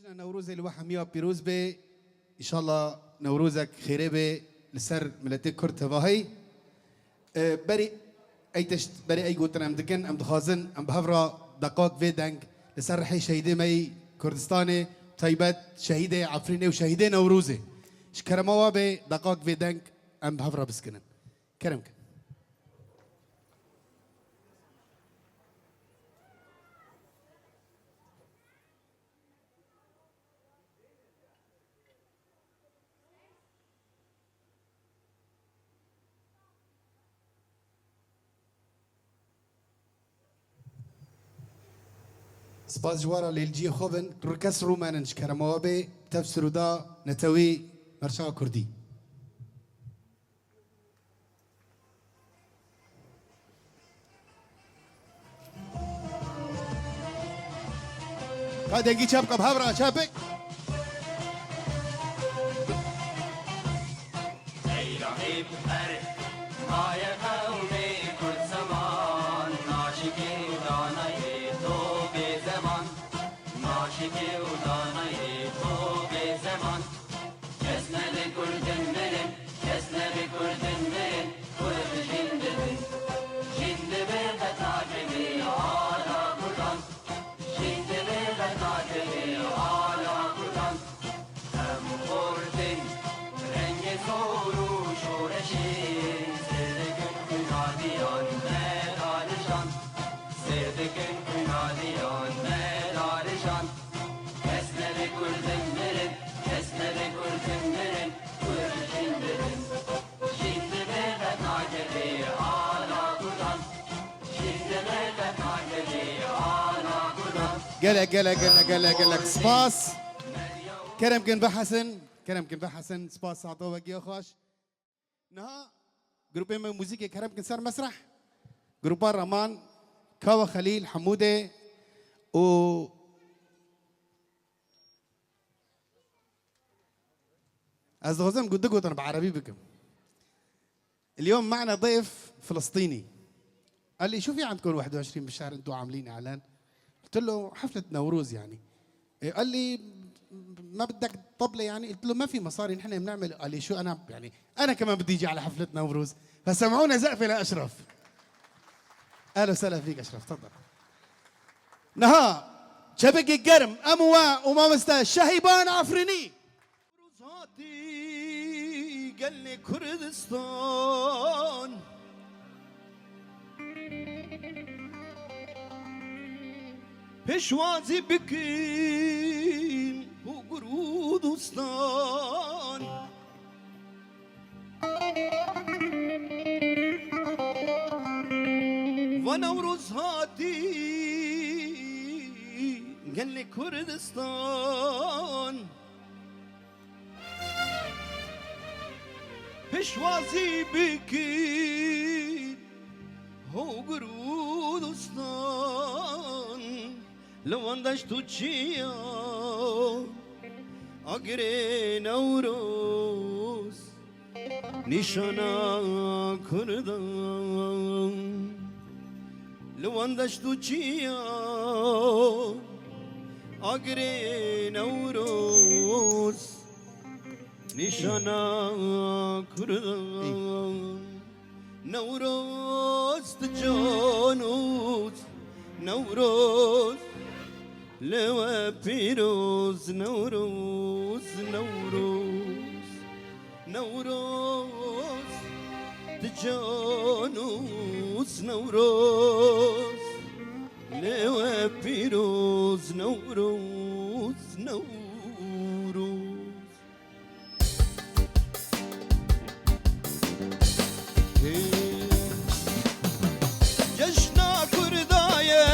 جنا نوروز الواحد مية بيروز بي إن شاء الله نوروزك خيري بي لسر ملتك كرت باهي بري أي تشت بري أي قوتنا أم دكن أم دخازن أم بهفرا دقاق فيدنج لسر حي شهيدي مي كردستاني طيبات شهيدي عفريني وشهيدي نوروزي شكرموا بي دقاق فيدنج أم بهفرا بسكنن كرمك سپاس جوارا للجي خوبن ركس رومانن شكرموا بي تفسروا دا نتوي مرشا كردي قاعد يجي شابك بهبرة شابك قلق سباس كرم كن بحسن سباس عطوه وجيه خوش نها جروبين من موسيقى كرم كن صار مسرح جروبان رمان كاوا خليل حموده و أصدقائي قد قلت أنا بعربي بكم اليوم معنا ضيف فلسطيني قال لي شو في عندكم 21 بالشهر انتم عاملين اعلان؟ قلت له حفلة نوروز يعني. قال لي ما بدك طبلة يعني؟ قلت له ما في مصاري نحن بنعمل. قال لي شو أنا يعني أنا كمان بدي أجي على حفلة نوروز فسمعونا زقفة لأشرف. أهلا وسهلا فيك أشرف تفضل. نها شبك الجرم أموا وما مستا شهيبان عفريني. روزاتي قال لي كردستان پشوازی بکن و گرودستان و نوروز هاتی گل کردستان پشوازی بکن و گرودستان لو انداش تو چیا اگره نوروز نشانا کردم لو انداش تو چیا اگره نوروز نشانا کردم نوروز تجانوز نوروز لو بيروز نوروز نوروز نوروز تجانوز نوروز لو بيروز نوروز نوروز جشنا كردايه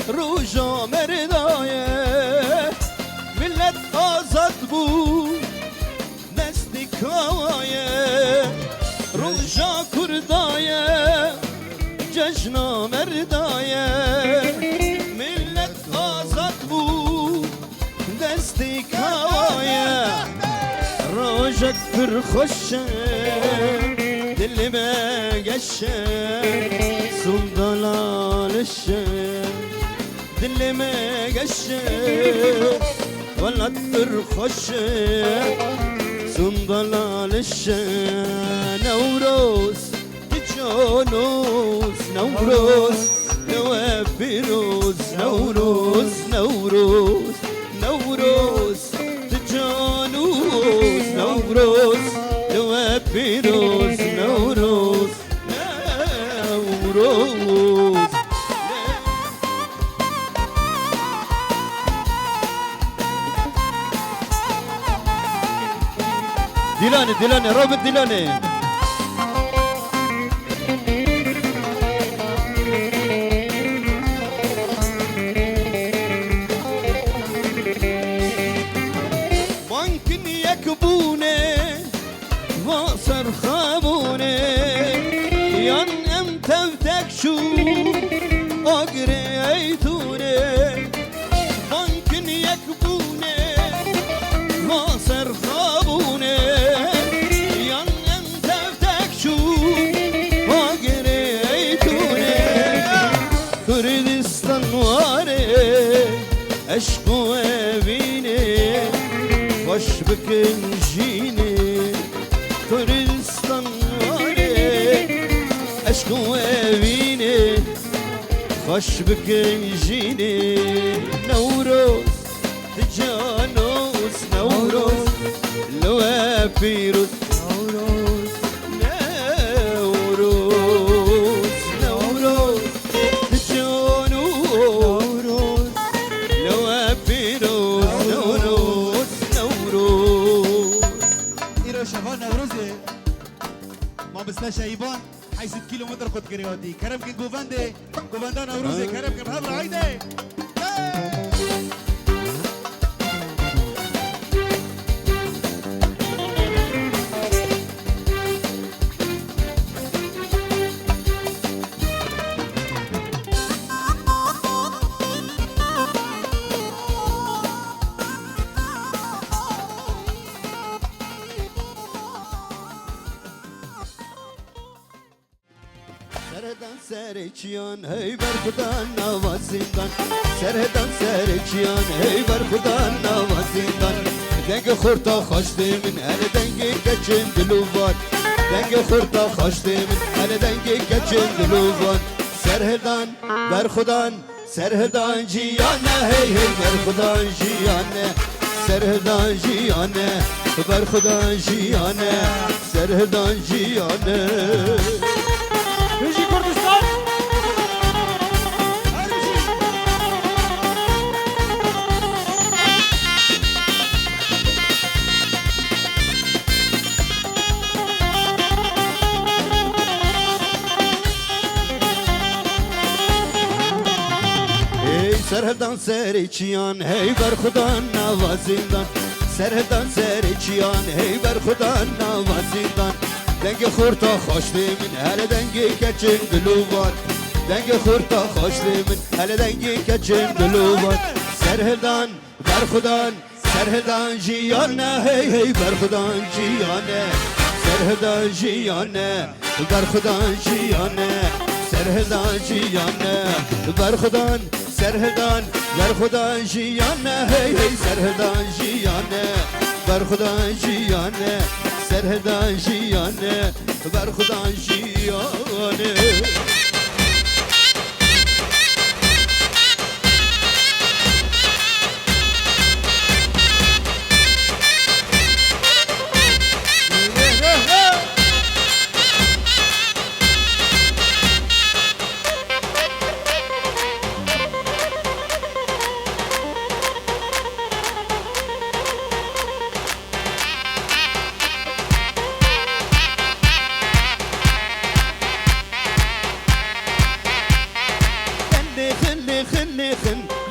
روجا مردايه ملت آزاد بود دستی کاوایه روجا کردایه جشنا مردایه ملت آزاد بود دستی کاوایه روجک پر خوشه دل بگشه سلطان الشه دل ما قشه خطر خشه سنضلال الشان نوروز تجانوس نوروز نواب بيروز نوروز نوروز نوروز تجانوس نوروز نواب بيروز نوروز نوروز ديلاني روبرت ديلاني ممكن يكبوني واصر خابوني ين امتى بتكشو اقريتوني ممكن يكبوني واصر خابوني ين امتى بتكشو اقريتوني كردستان واري اشكو بيني خوش بكن جيني كردستان واري اشكو بيني خوش بكن جيني نوروز تجانوس نوروز لو بيروت نوروز نوروز نوروز تجانوس لو بيروت نوروز نوروز إيرو شفان نوروزي ما بسلا شايبان حي 6 كيلومتر قد كريودي كرم كن جوفاندي جوفاندا نوروزي كرم كن هبر عيدي Serheden serçiyan hey berkudan navazindan Serheden serçiyan hey berkudan navazindan Denge khurta khashtimin hele denge keçin diluvan Denge khurta khashtimin hele denge keçin diluvan Serheden berkudan Serheden ciyane hey hey berkudan ciyane Serheden ciyane berkudan ciyane Serheden ciyane بيجي كردستان Serhevdan seriçiyan hey ber khudan navazindan Serhevdan seriçiyan hey ber khudan navazindan Denge khurta khoshlimin hele denge keçin diluvan Denge khurta khoshlimin hele denge keçin diluvan Serhevdan ber khudan Serhevdan jiyane hey hey ber khudan jiyane Serhevdan jiyane ber khudan jiyane Serhevdan jiyane ber khudan Serhevdan ber khudan jiyane hey hey Serhevdan jiyane ber khudan jiyane Serhevdan jiyane ber khudan jiyane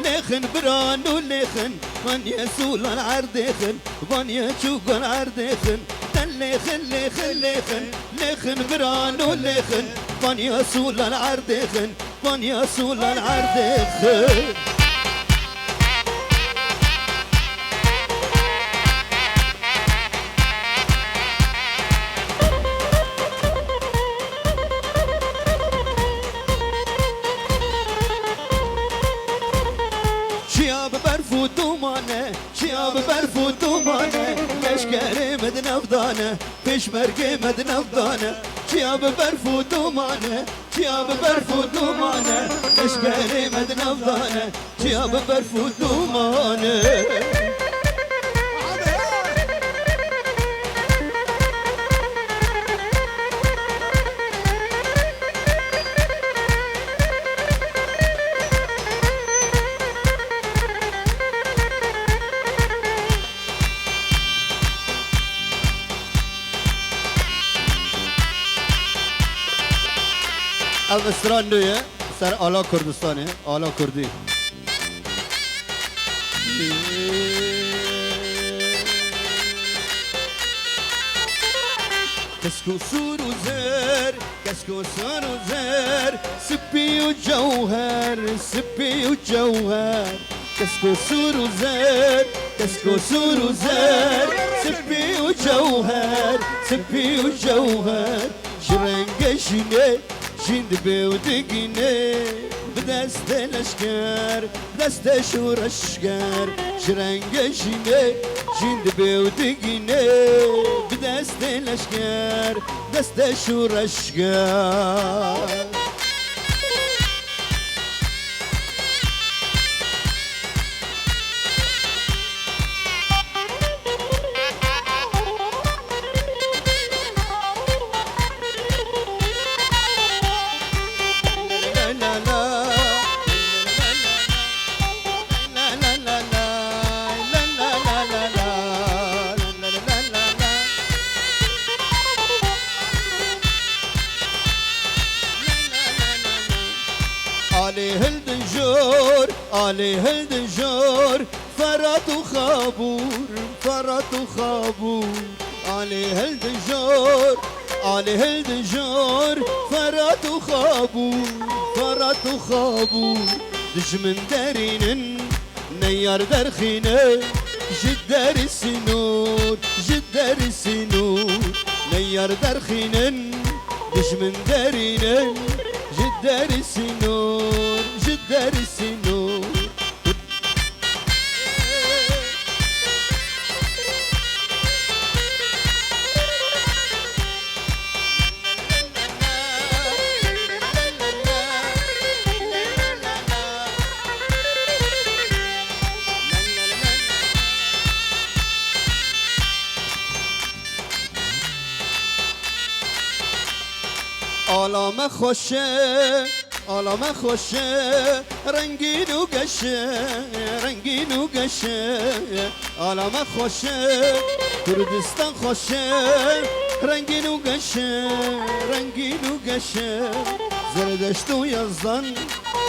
لخن برانو لخن من يسول العردخن من يشوق العردخن لخن لخن لخن لخن برانو لخن من يسول العردخن من يسول العردخن شياب برفو دومانه شياب برفو دومانه لشکر مدن افدانه پیشمرگ مدن افدانه شیاب برفو دومانه شیاب برفو دومانه لشکر مدن افدانه شیاب برفو دومانه اف استراندویه سر آلا کردستانه آلا کردی كسكو سور وزر كسكو سور وزر سبي وجوهر سبي وجوهر كسكو سور وزر كسكو سور وزر سبي وجوهر سبي وجوهر شرنق شني جند بودقني بدست الاشكار بدست شور الشكار شرنق شني جند بودقني بدست الاشكار بدست شور الشكار عليه الدنجور عليه الدنجور فرط وخابور فرط وخابور عليه الدنجور عليه الدنجور فرط وخابور فرط وخابور دج من دارين نيار درخينه جدار السنور جدار السنور نيار درخينن دج من دارين جدار السنور جدار السنور عالم خوشه عالم خوشه رنگین و گشه رنگین و گشه عالم خوشه کردستان خوشه رنگین و گشه رنگین و گشه زردشت و یزدان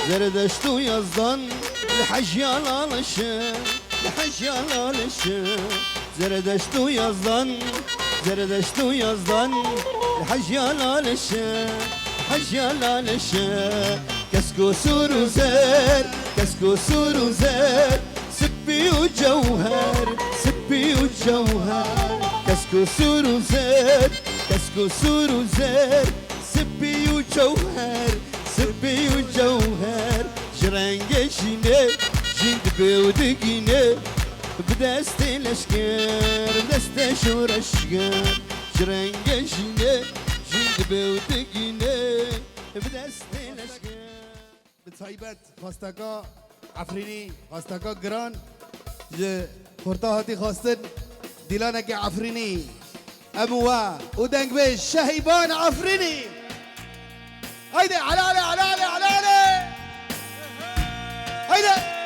زردشت و یزدان الحج یالالشه الحج یالالشه زردشت و یزدان زردشت و یزدان الحج يالالشه حج يالالشه كسكو سور وزر كسكو سور وزر سبي وجوهر سبي وجوهر كسكو سور وزر كسكو سور وزر سبي وجوهر سبي وجوهر جرنگ شينه جند بودقينه بدست الاشكار بدست شور الشكار جرنگ شينه جند بودقينه بدست الاشكار بتسايبت خواستکا عفرینی خواستکا گران جه خورتا هاتی خواستن دیلانک عفرینی اموا و دنگ به شهیبان عفرینی هيدا علالي علالي علالي هيدا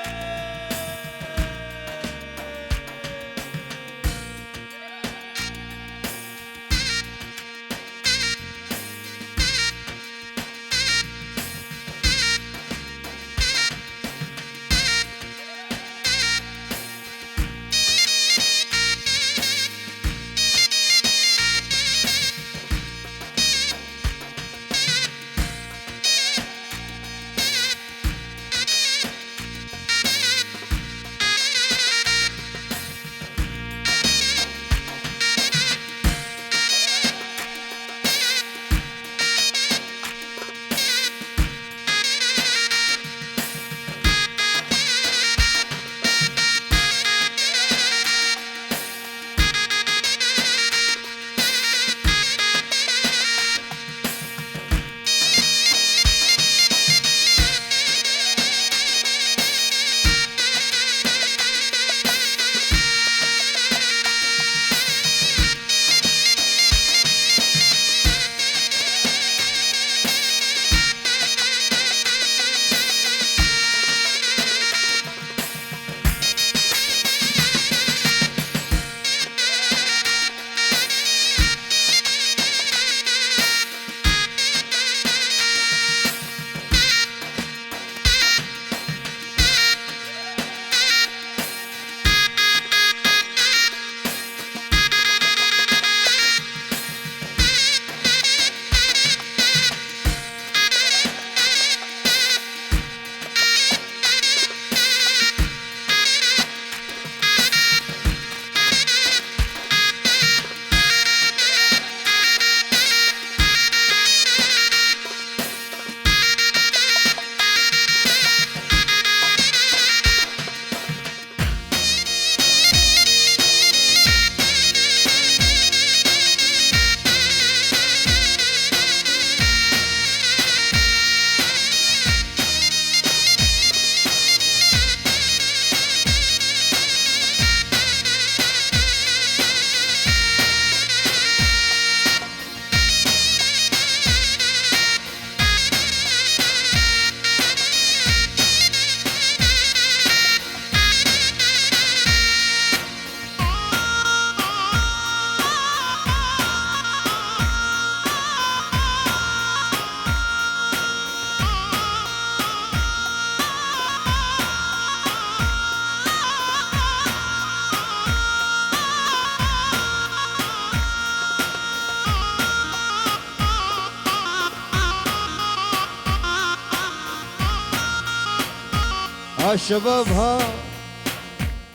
عالشباب ها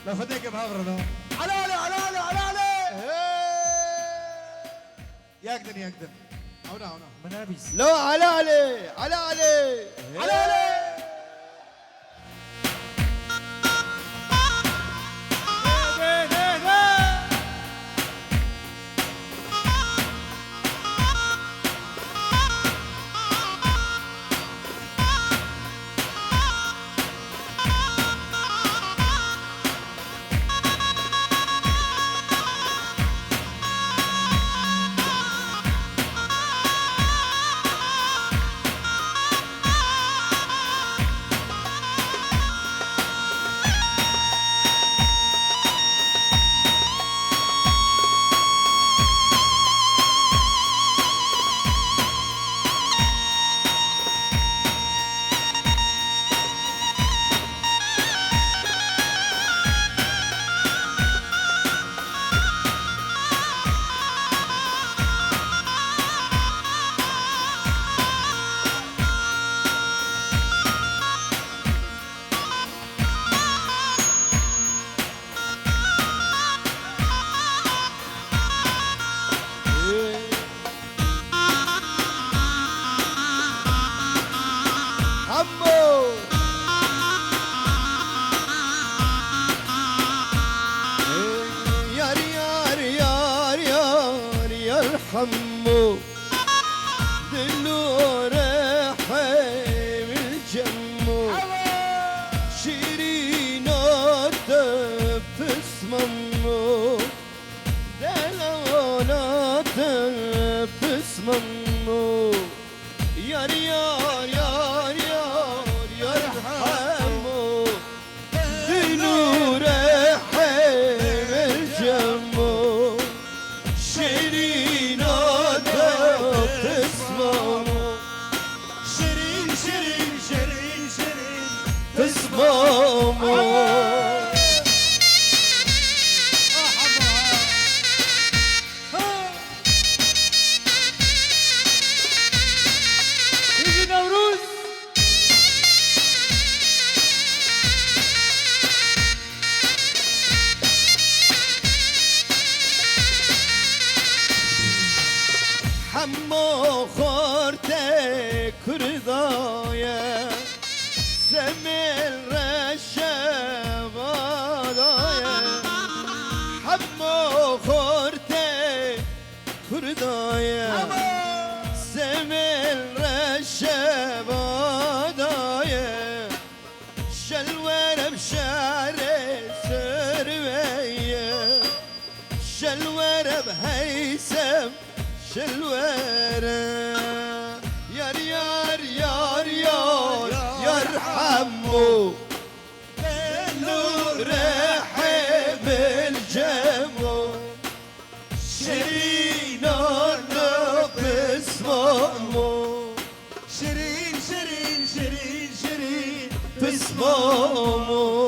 لا فديك بهبره لا على علي على علي على علي يقدر يقدر هنا هنا منابس لو على علي على علي على علي حمو دلو رحم الجمو شيرين تبس ممو دلو تبس ممو يار يار يار يار يار حمو دلو رحم الجمو شيرين حمو خورته كردايه سمل رشب آدايه حمو خورته كردايه سمل رشب آدايه شلوره بشعر سرويه شلوره بهيثم شلوره يار يار يار يار يار حمو نور رحب الجمو شيرين نقص مامو شيرين شيرين شيرين شيرين تسمامو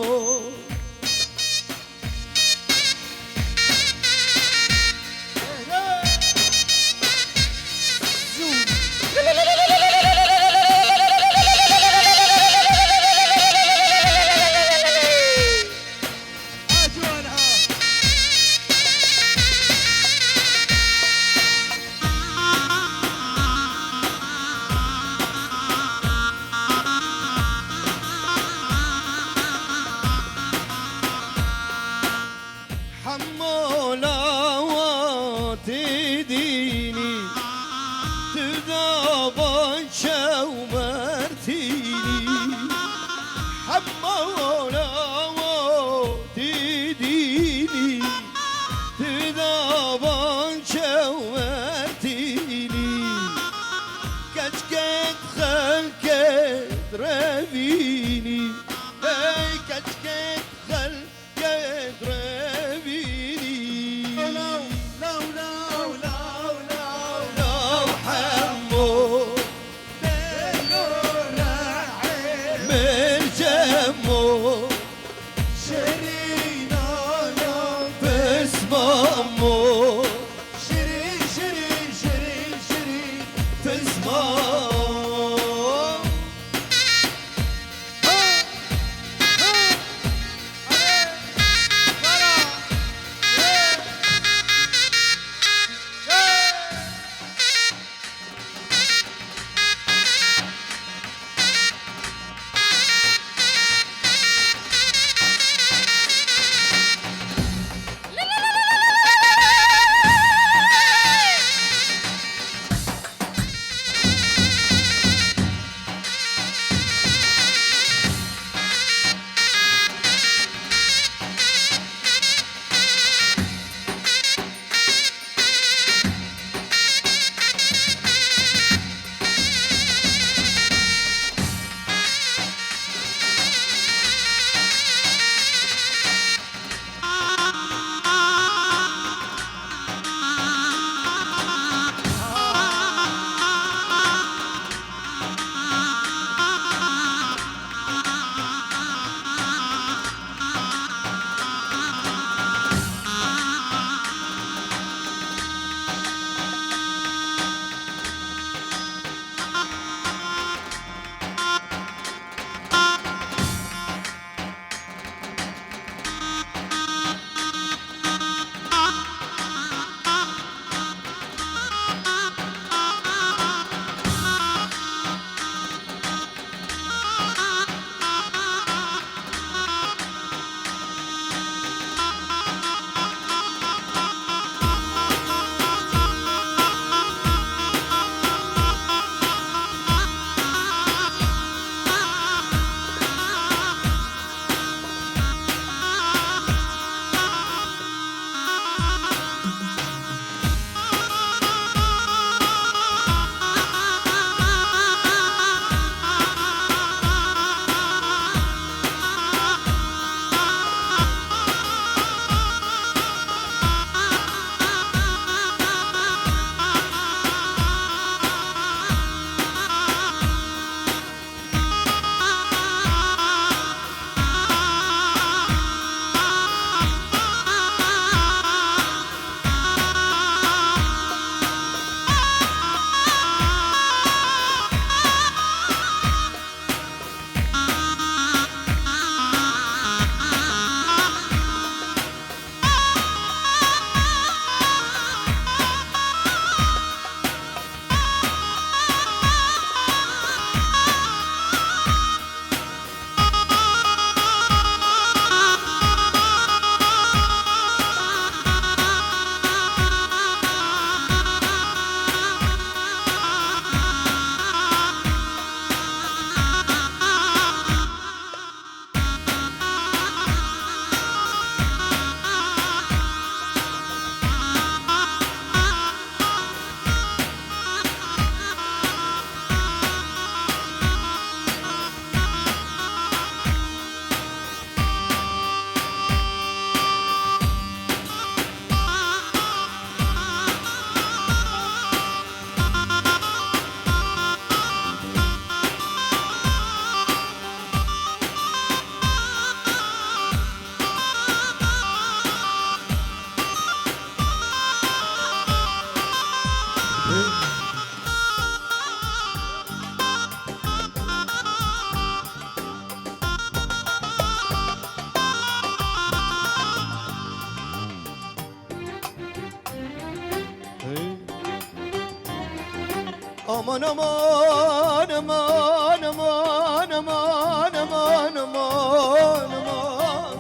aman aman aman aman aman aman aman aman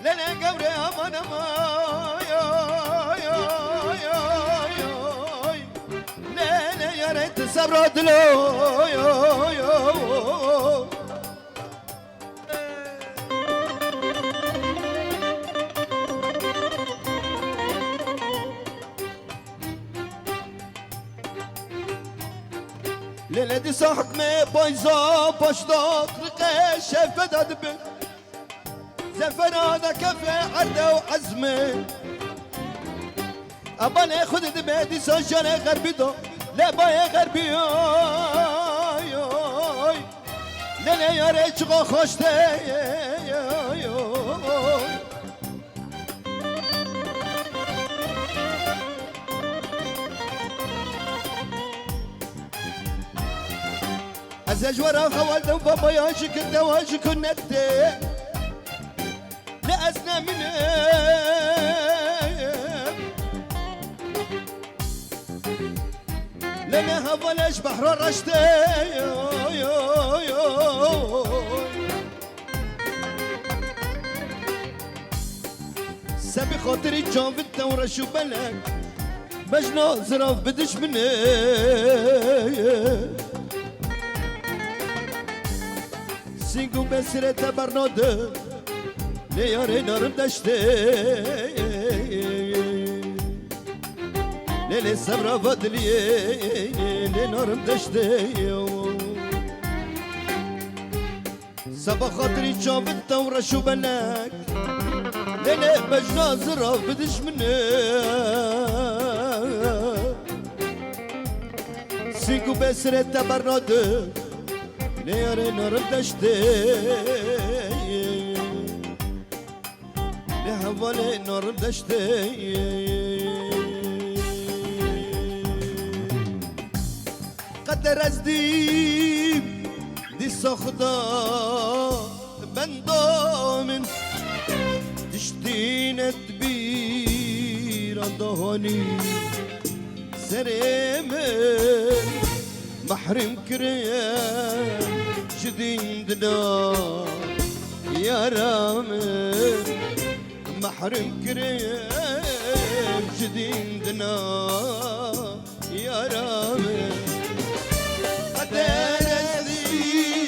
Lele gavre aman aman Yoy yoy yoy yoy Lele yaret sabradlo Yoy yoy Lele di sahk me payza başta Rıke şefet adbin زفرانة كفى عرضة وعزمة أبانا خد دبادي سجنة غربي دو لا بايا غربي لا لا يا ريتش غو خوشتي أزاج ورا خوال دو بابا ياشك الدواجك النتي لأسنا من لنا هفلاش بحر الرشتي سبي خاطري جان في الثورة شو بلك مجنى زراف بدش مني سينكو بسرة برنادة لياري نارم دشتي ليلي سمرا فضلي لي نارم دشتي صبا خاطري جام الثورة شو بلاك ليلي مجنى زراف بدش مني سيكو بسرة برنادة لياري نارم دشتي لهوالي نار دشتي قدر ازدي دي صخدة بندامن تشتين تبير ضهني سريمن محرم كريم جديدنا يا رامن محرم كريم جديدنا يا رامي قدر الذي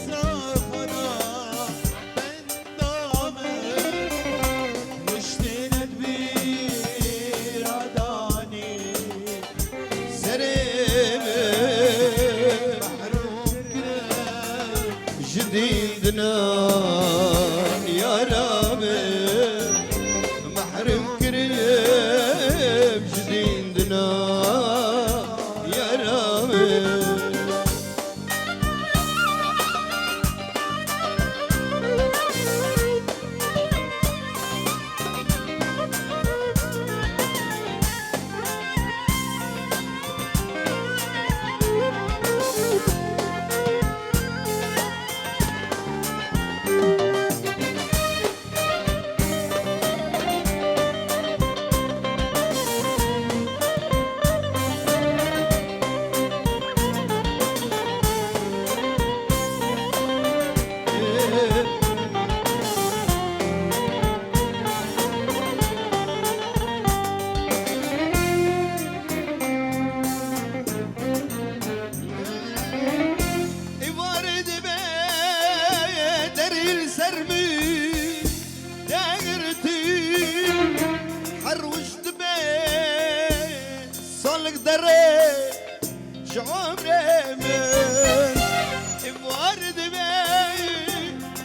سافرا بندامن مشتين تبير عداني سريم محروم كريم جديدنا يا رامي محرم كريم جديدنا يا رامي عمري من بورد بي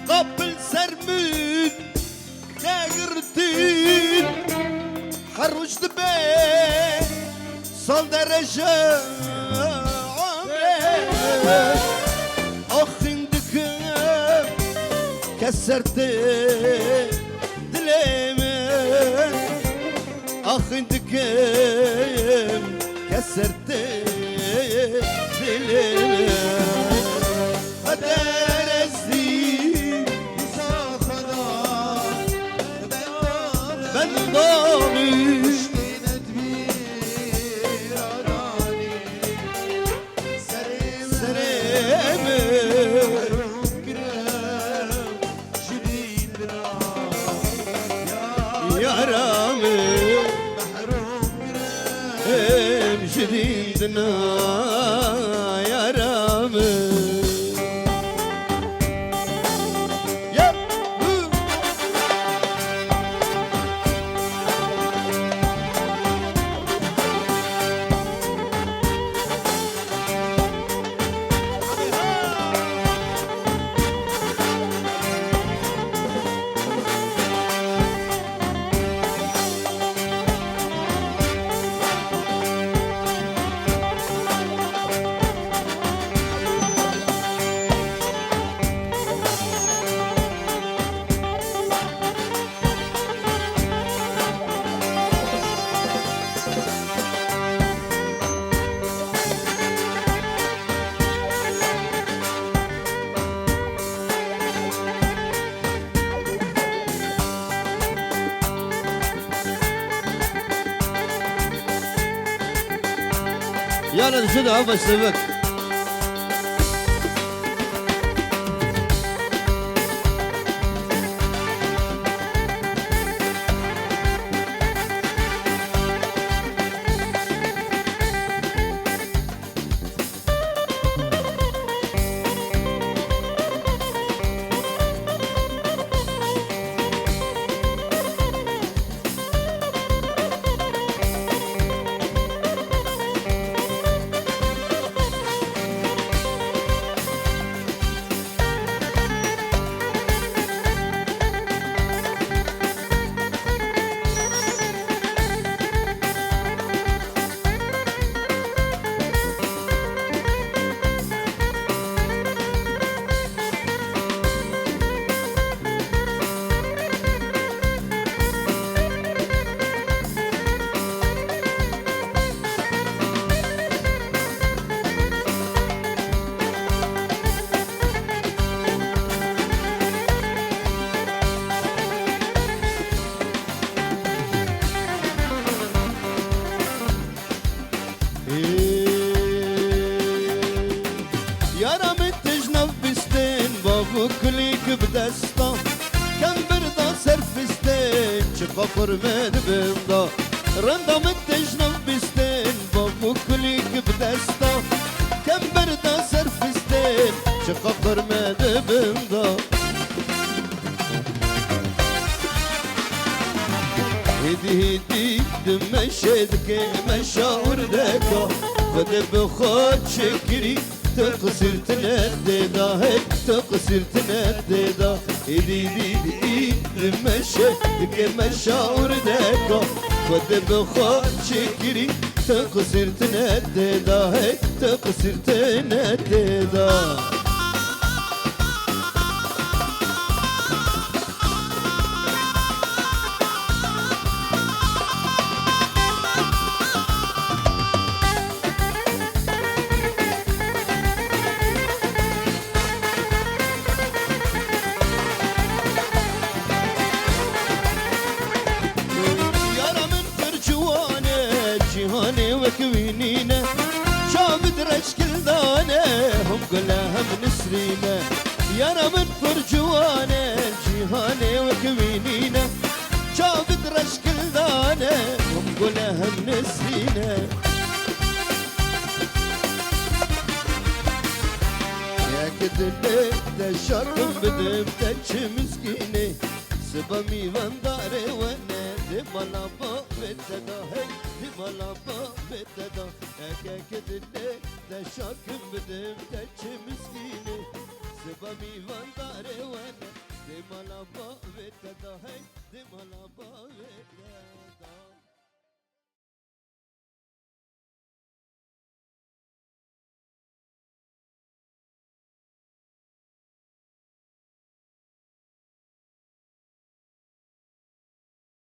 قبل سرمن دايرتين حروشت بي صل درجة عمري أخ عندك كسرت دليمن أخ عندك كسرت دليمن قدر الزين ساخنا بندو كدنا يا رامي يا يلا نشد عفا الشبك يا رامي تجنب بستين بابو كليك بدستا كم بردا سرفستين شقفر من بندا رندا متجنب بستين بابو كليك بدستا كم بردا سرفستين شقفر من بندا هدي دمشدك مشاور دكا فدب خود شكري تقصر تنددا هيك تقصر تنددا هدي دمشدك مشاور دكا فدب خود شكري تقصر تنددا هيك تقصر تنددا وكوينينا شابد رشكل دانه هم كلها من سرينا يا رب فرجوانا جيهاني وكوينينا شابد رشكل دانه هم كلها من سرينا يا كدلي تشرب بدمتك مسكيني سبامي ونداري وانا دي ملابا بتدا دي ملابا بتدا اكا كدلي تشرب بدمتك مسكيني سبامي ونداري وانا دي ملابا بتدا دي ملابا بتدا